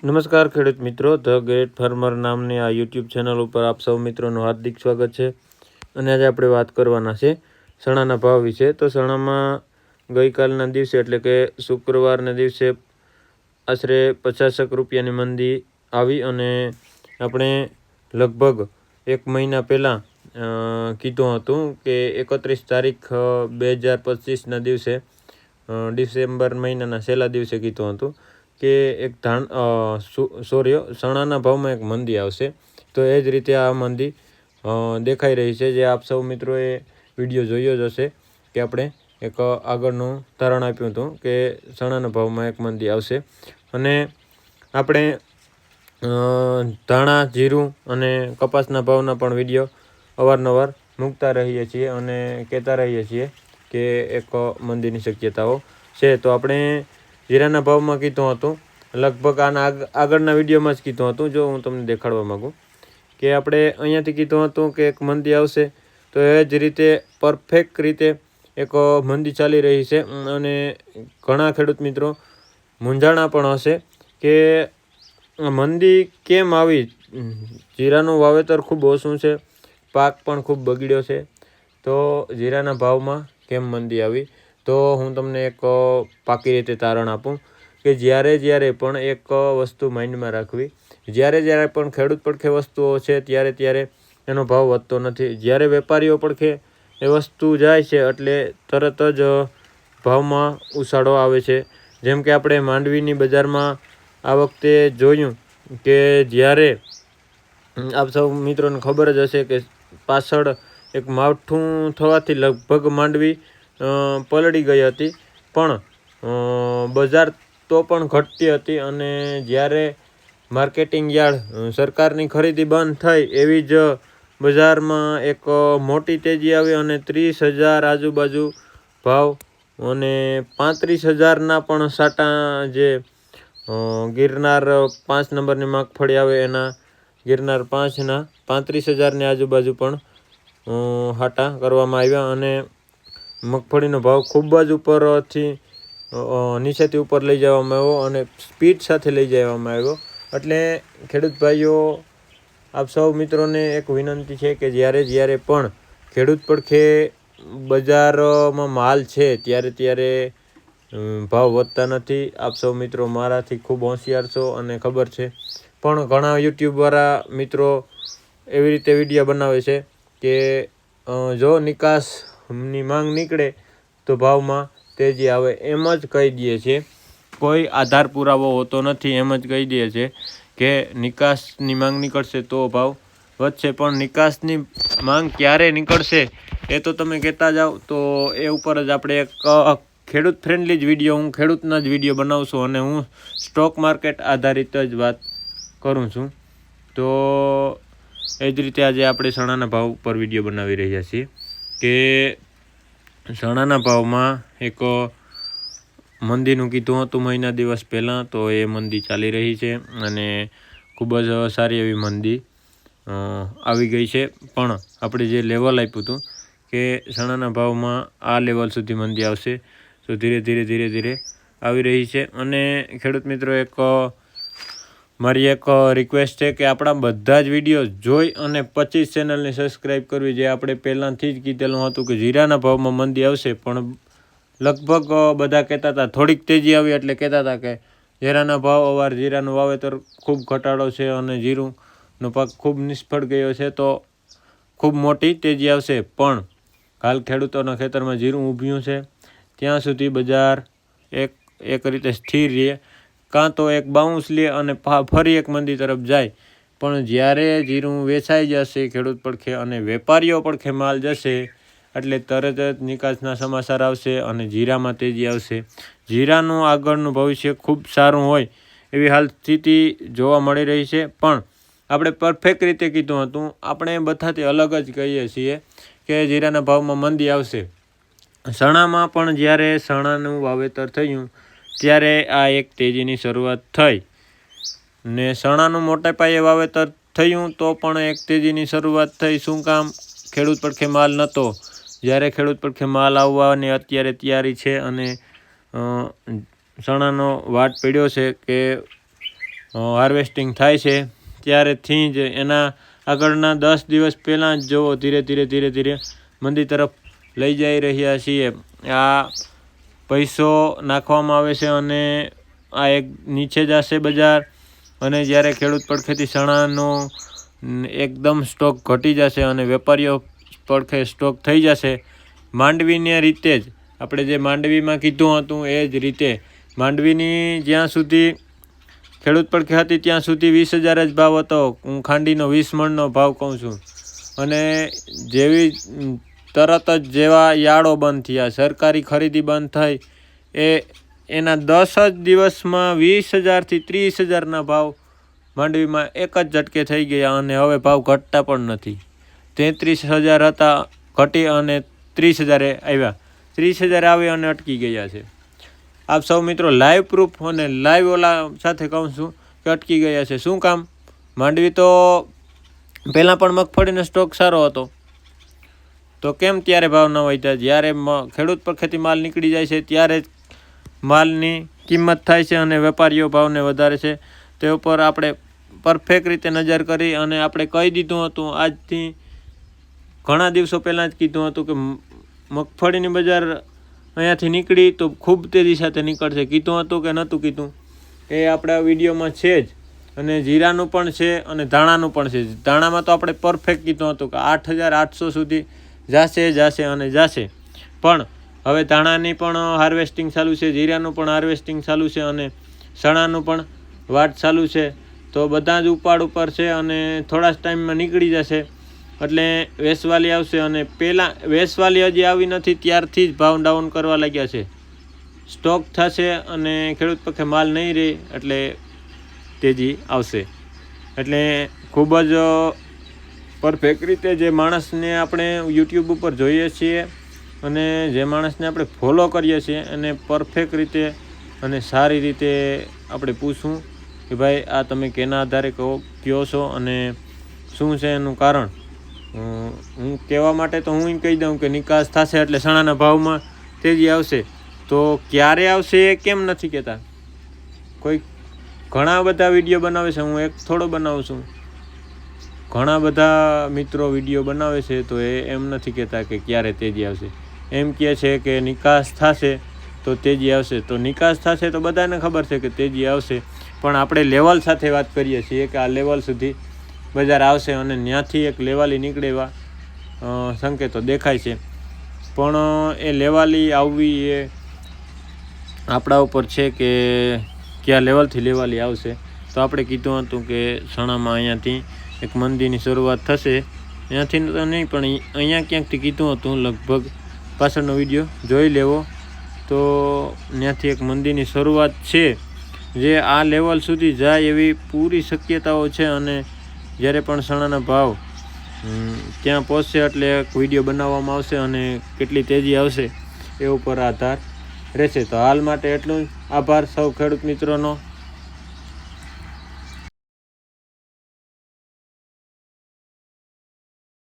નમસ્કાર ખેડૂત મિત્રો, ધ ગ્રેટ ફાર્મર નામની આ યુટ્યુબ ચેનલ ઉપર આપ સૌ મિત્રોનું હાર્દિક સ્વાગત છે. અને આજે આપણે વાત કરવાના છે ચણાના ભાવ વિશે. તો ચણામાં ગઈકાલના દિવસે એટલે કે શુક્રવારના દિવસે આશરે 50 રૂપિયાની મંદી આવી અને આપણે લગભગ એક મહિના પહેલાં કીધું હતું કે 31 તારીખ 2025ના દિવસે ડિસેમ્બર મહિનાના છેલ્લા દિવસે કીધું હતું કે એક ચણાના ભાવમાં એક મંદી આવશે. તો એ જ રીતે આ મંદી દેખાઈ રહી છે, જે આપ સૌ મિત્રોએ વિડીયો જોયો જ હશે કે આપણે એક આગળનું તારણ આપ્યું હતું કે ચણાના ભાવમાં એક મંદી આવશે. અને આપણે ધાણા, જીરું અને કપાસના ભાવના પણ વિડીયો અવારનવાર મૂકતા રહીએ છીએ અને કહેતા રહીએ છીએ કે એક મંદીની શક્યતાઓ છે. તો આપણે જીરાના ભાવમાં કીધું હતું, લગભગ આના આગળના વિડીયોમાં જ કીધું હતું. જો હું તમને દેખાડવા માગું કે આપણે અહીંયાથી કીધું હતું કે એક મંદી આવશે, તો એ જ રીતે પરફેક્ટ રીતે એક મંદી ચાલી રહી છે. અને ઘણા ખેડૂત મિત્રો મૂંઝાણા પણ હશે કે મંદી કેમ આવી. જીરાનું વાવેતર ખૂબ ઓછું છે, પાક પણ ખૂબ બગડ્યો છે, તો જીરાના ભાવમાં કેમ મંદી આવી. તો હું તમને એક પાકી રીતે તારણ આપું કે જ્યારે પણ એક વસ્તુ માઇન્ડમાં રાખવી, જ્યારે પણ ખેડૂત પડખે વસ્તુઓ છે ત્યારે એનો ભાવ વધતો નથી. જ્યારે વેપારીઓ પડખે એ વસ્તુ જાય છે એટલે તરત જ ભાવમાં ઉછાળો આવે છે. જેમ કે આપણે માંડવીની બજારમાં આ વખતે જોયું કે જ્યારે આપ સૌ મિત્રોને ખબર જ હશે કે પાછળ એક માવઠું થવાથી લગભગ માંડવી પલળી ગઈ હતી, પણ બજાર તો પણ ઘટતી હતી. અને જ્યારે માર્કેટિંગ યાર્ડ સરકારની ખરીદી બંધ થઈ એવી જ બજારમાં એક મોટી તેજી આવી અને 30,000 આજુબાજુ ભાવ અને 35,000ના પણ સાટા, જે ગિરનાર 5 નંબરની મગફળી આવે એના ગિરનાર 5ના 35,000ની આજુબાજુ પણ હાટા કરવામાં આવ્યા. અને મગફળીનો ભાવ ખૂબ જ ઉપરથી નીચેથી ઉપર લઈ જવામાં આવ્યો અને સ્પીડ સાથે લઈ જવામાં આવ્યો. એટલે ખેડૂત ભાઈઓ, આપ સૌ મિત્રોને એક વિનંતી છે કે જ્યારે પણ ખેડૂત પડખે બજારમાં માલ છે ત્યારે ભાવ વધતા નથી. આપ સૌ મિત્રો મારાથી ખૂબ હોશિયાર છો અને ખબર છે, પણ ઘણા યુટ્યુબવાળા મિત્રો એવી રીતે વિડીયો બનાવે છે કે જો નિકાસની માંગ નીકળે તો ભાવમાં તેજી આવે, એમ જ કહી દે છે. કોઈ આધાર પુરાવો હોતો નથી, એમ જ કહી દે છે કે નિકાસની માંગ નીકળશે તો ભાવ વધશે. પણ નિકાસની માંગ ક્યારે નીકળશે એ તો તમે કહેતા જાઓ. તો એ ઉપર જ આપણે એક ખેડૂત ફ્રેન્ડલી જ વિડીયો, હું ખેડૂતના જ વિડીયો બનાવું છું અને હું સ્ટોક માર્કેટ આધારિત જ વાત કરું છું. તો એ જ રીતે આજે આપણે ચણાના ભાવ ઉપર વિડીયો બનાવી રહ્યા છીએ કે ચણાના ભાવમાં એક મંદીનું કીધું હતું મહિના દિવસ પહેલાં, તો એ મંદી ચાલી રહી છે અને ખૂબ જ સારી એવી મંદી આવી ગઈ છે. પણ આપણે જે લેવલ આપ્યું હતું કે ચણાના ભાવમાં આ લેવલ સુધી મંદી આવશે, તો ધીરે આવી રહી છે. અને ખેડૂત મિત્રો, એક મારી એક રિક્વેસ્ટ છે કે આપણા બધા જ વિડીયો જોઈ અને 25 ચેનલને સબસ્ક્રાઈબ કરવી. જે આપણે પહેલાંથી જ કીધેલું હતું કે જીરાના ભાવમાં મંદી આવશે, પણ લગભગ બધા કહેતા હતા, થોડીક તેજી આવી એટલે કહેતા હતા કે જીરાના ભાવ જીરાનું વાવેતર ખૂબ ઘટાડો છે અને જીરુંનો પાક ખૂબ નિષ્ફળ ગયો છે, તો ખૂબ મોટી તેજી આવશે. પણ હાલ ખેડૂતોના ખેતરમાં જીરું ઊભ્યું છે ત્યાં સુધી બજાર એક રીતે સ્થિર રહે, કાં તો એક બાઉન્સ લે અને ફરી એક મંદી તરફ જાય. પણ જ્યારે જીરું વેચાઈ જશે ખેડૂત પડખે અને વેપારીઓ પડખે માલ જશે એટલે તરત જ નિકાસના સમાચાર આવશે અને જીરામાં તેજી આવશે. જીરાનું આગળનું ભવિષ્ય ખૂબ સારું હોય એવી હાલ સ્થિતિ જોવા મળી રહી છે. પણ આપણે પરફેક્ટ રીતે કીધું હતું, આપણે બધાથી અલગ જ કહીએ છીએ કે જીરાના ભાવમાં મંદી આવશે. ચણામાં પણ જ્યારે ચણાનું વાવેતર થયું ત્યારે આ એક તેજીની શરૂઆત થઈ ને ચણાનું મોટા પાયે વાવેતર થયું તો પણ એક તેજીની શરૂઆત થઈ. શું કામ? ખેડૂત પડખે માલ નહોતો. જ્યારે ખેડૂત પડખે માલ આવવાની અત્યારે તૈયારી છે અને ચણાનો વાટ પડ્યો છે કે હાર્વેસ્ટિંગ થાય છે ત્યારેથી જ એના આગળના 10 દિવસ પહેલાં જ જુઓ ધીરે ધીરે મંદી તરફ લઈ જઈ રહ્યા છીએ. આ પૈસો નાખવામાં આવે છે અને આ એક નીચે જશે બજાર, અને જ્યારે ખેડૂત પડખેથી ચણાનો એકદમ સ્ટોક ઘટી જશે અને વેપારીઓ પડખે સ્ટોક થઈ જશે. માંડવીની રીતે જ આપણે જે માંડવીમાં કીધું હતું એ જ રીતે માંડવીની જ્યાં સુધી ખેડૂત પડખે હતી ત્યાં સુધી 20,000 જ ભાવ હતો. હું ખાંડીનો 20 મણનો ભાવ કહું છું. અને જેવી તરત જ જેવા યાર્ડો બંધ થયા, સરકારી ખરીદી બંધ થઈ, એના 10 જ દિવસમાં 20,000 થી 30,000ના ભાવ માંડવીમાં એક જ ઝટકે થઈ ગયા. અને હવે ભાવ ઘટતા પણ નથી. 33,000 હતા, ઘટી અને 30,000 આવ્યા. 30,000 આવી અને અટકી ગયા છે. આપ સૌ મિત્રો લાઈવ પ્રૂફ અને લાઈવ ઓલા સાથે કહું છું કે અટકી ગયા છે. શું કામ? માંડવી તો પહેલાં પણ મગફળીનો સ્ટોક સારો હતો, તો કેમ ત્યારે ભાવ ન વધ્યા? જ્યારે ખેડૂત પડખેથી માલ નીકળી જાય છે ત્યારે જ માલની કિંમત થાય છે અને વેપારીઓ ભાવને વધારે છે. તે ઉપર આપણે પરફેક્ટ રીતે નજર કરી અને આપણે કહી દીધું હતું, આજથી ઘણા દિવસો પહેલાં જ કીધું હતું કે મગફળીની બજાર અહીંયાથી નીકળી તો ખૂબ તેજી સાથે નીકળશે. કીધું હતું કે નહોતું કીધું એ આપણા વિડીયોમાં છે જ. અને જીરાનું પણ છે અને ધાણાનું પણ છે. ધાણામાં તો આપણે પરફેક્ટ કીધું હતું કે 8,800 સુધી જશે અને જશે. પણ હવે ધાણાની પણ હાર્વેસ્ટિંગ ચાલુ છે, જીરાનું પણ હાર્વેસ્ટિંગ ચાલુ છે અને ચણાનું પણ વાટ ચાલુ છે. તો બધા જ ઉપાડ ઉપર છે અને થોડા જ ટાઈમમાં નીકળી જશે. એટલે વેચવાલી આવશે અને પહેલાં વેચવાલી હજી આવી નથી ત્યારથી જ ભાવ ડાઉન કરવા લાગ્યા છે. સ્ટોક થશે અને ખેડૂત પક્ષે માલ નહીં રહે એટલે તેજી આવશે. એટલે ખૂબ જ પરફેક્ટ રીતે જે માણસને આપણે યુટ્યુબ ઉપર જોઈએ છીએ અને જે માણસને આપણે ફોલો કરીએ છીએ એને પરફેક્ટ રીતે અને સારી રીતે આપણે પૂછવું કે ભાઈ આ તમે કેના આધારે કહો છો અને શું છે એનું કારણ. હું કહેવા માટે તો હું કહી દઉં કે નિકાસ થશે એટલે ચણાના ભાવમાં તેજી આવશે. તો ક્યારે આવશે એ કેમ નથી કહેતા? કોઈ ઘણા બધા વિડીયો બનાવે છે, હું એક થોડો બનાવું છું. ઘણા બધા મિત્રો વિડીયો બનાવે છે તો એ એમ નથી કહેતા કે ક્યારે તેજી આવશે. એમ કહે છે કે નિકાસ થશે તો તેજી આવશે. તો નિકાસ થશે તો બધાને ખબર છે કે તેજી આવશે, પણ આપણે લેવલ સાથે વાત કરીએ છીએ કે આ લેવલ સુધી બજાર આવશે અને ત્યાંથી એક લેવાલી નીકળે એવા સંકેતો દેખાય છે. પણ એ લેવાલી આવવી એ આપણા ઉપર છે કે કયા લેવલથી લેવાલી આવશે. તો આપણે કીધું હતું કે ચણામાં અહીંયાથી એક મંદીની શરૂઆત થશે. અહીંયાથી તો નહીં પણ અહીંયા ક્યાંકથી કીધું હતું, લગભગ પાછળનો વિડીયો જોઈ લેવો તો ત્યાંથી એક મંદીની શરૂઆત છે જે આ લેવલ સુધી જાય એવી પૂરી શક્યતાઓ છે. અને જ્યારે પણ ચણાના ભાવ ત્યાં પહોંચશે એટલે એક વિડીયો બનાવવામાં આવશે અને કેટલી તેજી આવશે એ ઉપર આધાર રહેશે. તો હાલ માટે એટલું જ. આભાર સૌ ખેડૂત મિત્રોનો.